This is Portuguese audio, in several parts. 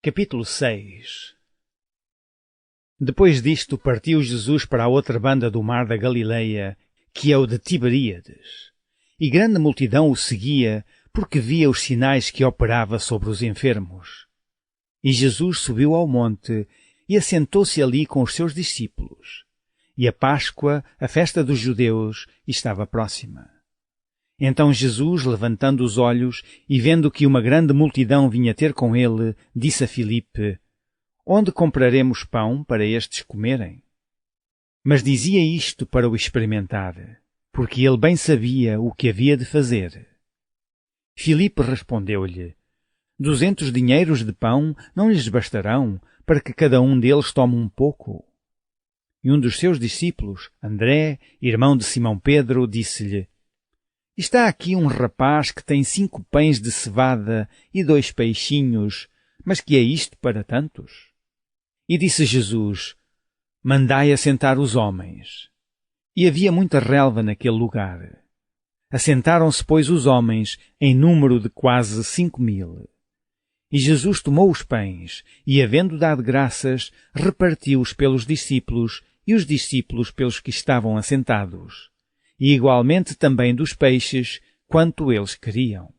Capítulo 6. Depois disto partiu Jesus para a outra banda do mar da Galileia, que é o de Tiberíades. E grande multidão o seguia, porque via os sinais que operava sobre os enfermos. E Jesus subiu ao monte e assentou-se ali com os seus discípulos. E a Páscoa, a festa dos judeus, estava próxima. Então Jesus, levantando os olhos e vendo que uma grande multidão vinha ter com ele, disse a Filipe: Onde compraremos pão para estes comerem? Mas dizia isto para o experimentar, porque ele bem sabia o que havia de fazer. Filipe respondeu-lhe: 200 dinheiros de pão não lhes bastarão para que cada um deles tome um pouco? E um dos seus discípulos, André, irmão de Simão Pedro, disse-lhe: Está aqui um rapaz que tem 5 pães de cevada e 2 peixinhos, mas que é isto para tantos? E disse Jesus: Mandai assentar os homens. E havia muita relva naquele lugar. Assentaram-se, pois, os homens, em número de quase 5.000. E Jesus tomou os pães, e, havendo dado graças, repartiu-os pelos discípulos, e os discípulos pelos que estavam assentados. E igualmente também dos peixes, quanto eles queriam.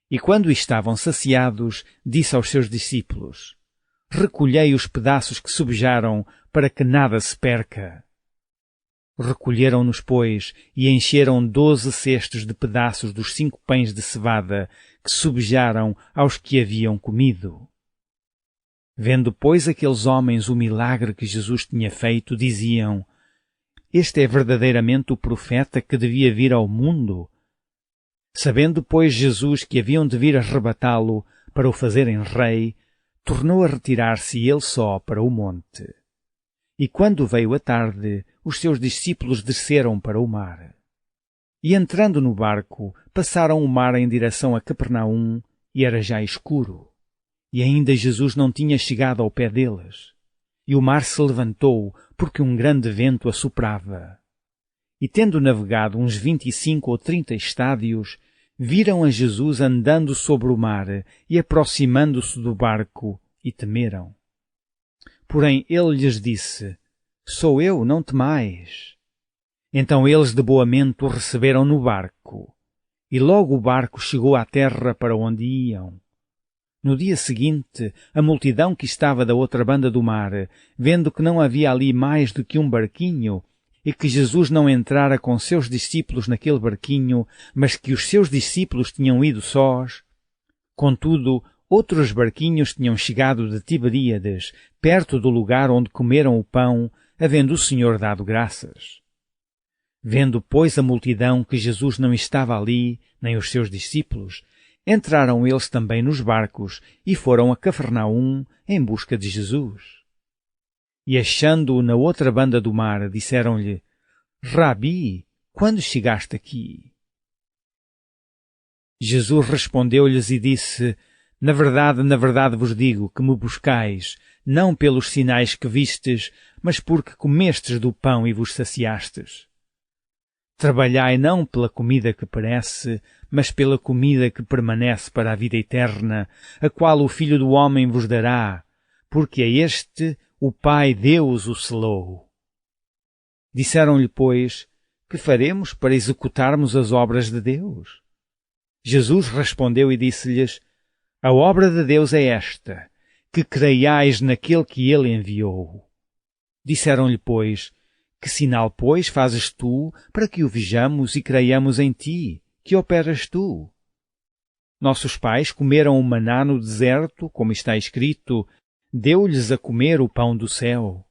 E quando estavam saciados, disse aos seus discípulos: Recolhei os pedaços que subjaram, para que nada se perca. Recolheram-nos, pois, e encheram 12 cestos de pedaços dos 5 pães de cevada, que subjaram aos que haviam comido. Vendo, pois, aqueles homens o milagre que Jesus tinha feito, diziam: Este é verdadeiramente o profeta que devia vir ao mundo. Sabendo, pois, Jesus que haviam de vir arrebatá-lo para o fazerem rei, tornou a retirar-se ele só para o monte. E quando veio a tarde, os seus discípulos desceram para o mar. E entrando no barco, passaram o mar em direção a Capernaum, e era já escuro. E ainda Jesus não tinha chegado ao pé deles. E o mar se levantou, porque um grande vento assoprava. E tendo navegado uns 25 ou 30 estádios, viram a Jesus andando sobre o mar e aproximando-se do barco, e temeram. Porém ele lhes disse: Sou eu, não temais. Então eles de boa mente o receberam no barco. E logo o barco chegou à terra para onde iam. No dia seguinte, a multidão que estava da outra banda do mar, vendo que não havia ali mais do que um barquinho, e que Jesus não entrara com seus discípulos naquele barquinho, mas que os seus discípulos tinham ido sós. Contudo, outros barquinhos tinham chegado de Tiberíades, perto do lugar onde comeram o pão, havendo o Senhor dado graças. Vendo, pois, a multidão que Jesus não estava ali, nem os seus discípulos, entraram eles também nos barcos e foram a Cafarnaum em busca de Jesus. E achando-o na outra banda do mar, disseram-lhe: Rabi, quando chegaste aqui? Jesus respondeu-lhes e disse: na verdade vos digo que me buscais, não pelos sinais que vistes, mas porque comestes do pão e vos saciastes. Trabalhai não pela comida que perece, mas pela comida que permanece para a vida eterna, a qual o Filho do Homem vos dará, porque a este o Pai Deus o selou. Disseram-lhe, pois: que faremos para executarmos as obras de Deus? Jesus respondeu e disse-lhes: a obra de Deus é esta, que creiais naquele que ele enviou. Disseram-lhe, pois: que sinal, pois, fazes tu para que o vejamos e creiamos em ti? Que operas tu? Nossos pais comeram o maná no deserto, como está escrito: deu-lhes a comer o pão do céu.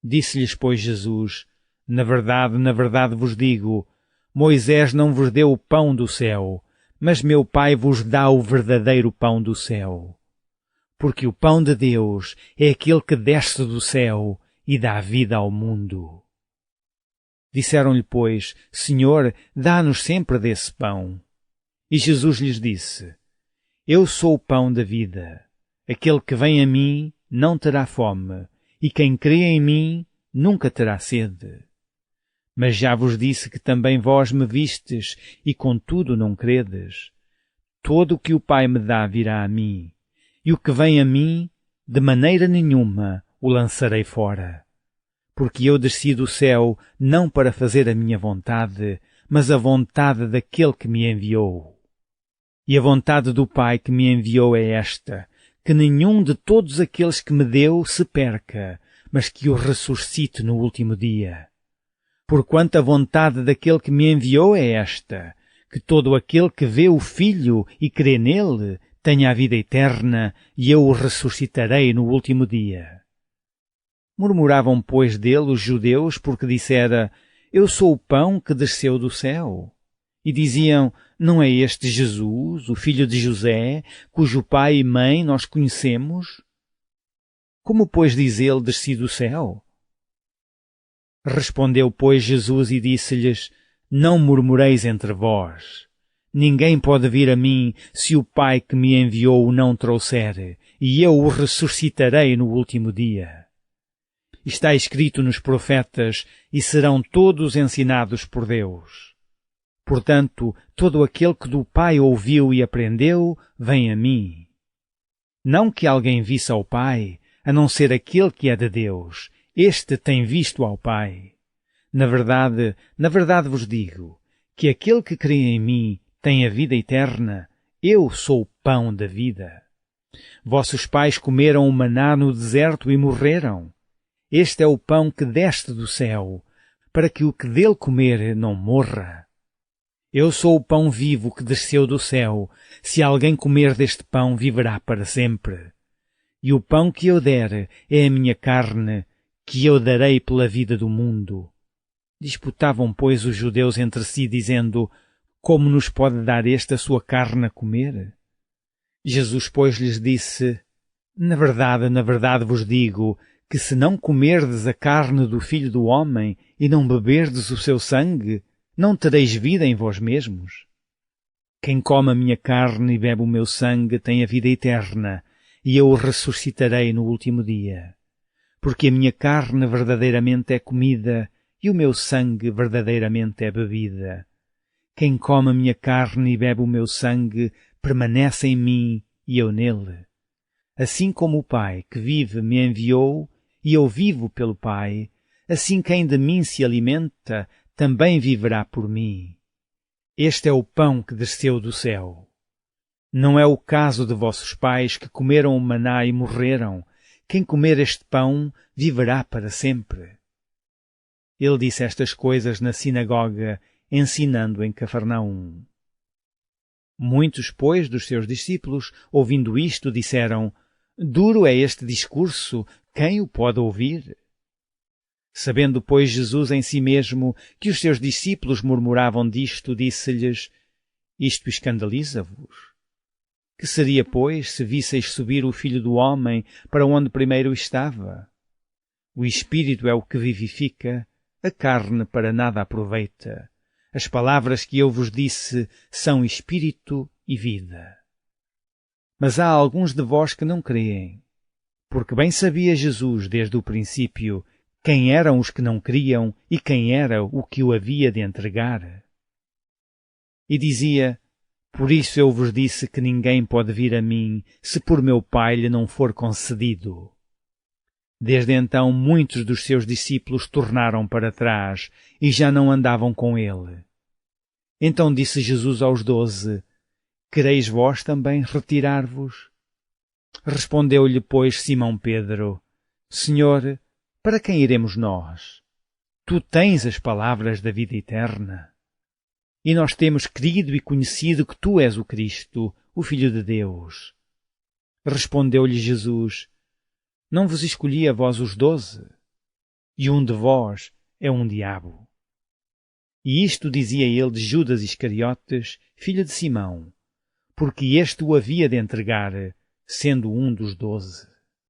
Disse-lhes, pois, Jesus: na verdade vos digo, Moisés não vos deu o pão do céu, mas meu Pai vos dá o verdadeiro pão do céu. Porque o pão de Deus é aquele que desce do céu e dá vida ao mundo. Disseram-lhe, pois: Senhor, dá-nos sempre desse pão. E Jesus lhes disse: eu sou o pão da vida. Aquele que vem a mim não terá fome, e quem crê em mim nunca terá sede. Mas já vos disse que também vós me vistes, e contudo não credes. Todo o que o Pai me dá virá a mim, E o que vem a mim, de maneira nenhuma o lançarei fora. Porque eu desci do céu não para fazer a minha vontade, mas a vontade daquele que me enviou. E a vontade do Pai que me enviou é esta, que nenhum de todos aqueles que me deu se perca, mas que o ressuscite no último dia. Porquanto a vontade daquele que me enviou é esta, que todo aquele que vê o Filho e crê nele tenha a vida eterna, e eu o ressuscitarei no último dia. Murmuravam, pois, dele os judeus, porque dissera, eu sou o pão que desceu do céu. E diziam, não é este Jesus, o filho de José, cujo pai e mãe nós conhecemos? Como, pois, diz ele, desci do céu? Respondeu, pois, Jesus e disse-lhes, não murmureis entre vós. Ninguém pode vir a mim se o Pai que me enviou o não trouxer, e eu o ressuscitarei no último dia. Está escrito nos profetas, e serão todos ensinados por Deus. Portanto, todo aquele que do Pai ouviu e aprendeu, vem a mim. Não que alguém visse ao Pai, a não ser aquele que é de Deus, este tem visto ao Pai. Na verdade vos digo, que aquele que crê em mim tem a vida eterna, eu sou o pão da vida. Vossos pais comeram o maná no deserto e morreram. Este é o pão que desce do céu, para que o que dele comer não morra. Eu sou o pão vivo que desceu do céu. Se alguém comer deste pão, viverá para sempre. E o pão que eu der é a minha carne, que eu darei pela vida do mundo. Disputavam, pois, os judeus entre si, dizendo, como nos pode dar este a sua carne a comer? Jesus, pois, lhes disse, na verdade vos digo, que se não comerdes a carne do Filho do Homem e não beberdes o seu sangue, não tereis vida em vós mesmos. Quem come a minha carne e bebe o meu sangue tem a vida eterna, e eu o ressuscitarei no último dia. Porque a minha carne verdadeiramente é comida, e o meu sangue verdadeiramente é bebida. Quem come a minha carne e bebe o meu sangue, permanece em mim e eu nele. Assim como o Pai que vive me enviou, e eu vivo pelo Pai, assim quem de mim se alimenta, também viverá por mim. Este é o pão que desceu do céu. Não é o caso de vossos pais que comeram o maná e morreram. Quem comer este pão viverá para sempre. Ele disse estas coisas na sinagoga, ensinando em Cafarnaum. Muitos, pois, dos seus discípulos, ouvindo isto, disseram, duro é este discurso, quem o pode ouvir? Sabendo, pois, Jesus em si mesmo que os seus discípulos murmuravam disto, disse-lhes, isto escandaliza-vos? Que seria, pois, se visseis subir o Filho do Homem para onde primeiro estava? O Espírito é o que vivifica, a carne para nada aproveita. As palavras que eu vos disse são Espírito e vida. Mas há alguns de vós que não creem, porque bem sabia Jesus desde o princípio quem eram os que não criam e quem era o que o havia de entregar. E dizia, por isso eu vos disse que ninguém pode vir a mim se por meu Pai lhe não for concedido. Desde então muitos dos seus discípulos tornaram para trás e já não andavam com ele. Então disse Jesus aos 12, quereis vós também retirar-vos? Respondeu-lhe, pois, Simão Pedro, Senhor, para quem iremos nós? Tu tens as palavras da vida eterna. E nós temos crido e conhecido que tu és o Cristo, o Filho de Deus. Respondeu-lhe Jesus, não vos escolhi a vós os 12, e um de vós é um diabo. E isto dizia ele de Judas Iscariotes, filho de Simão, porque este o havia de entregar, sendo um dos 12.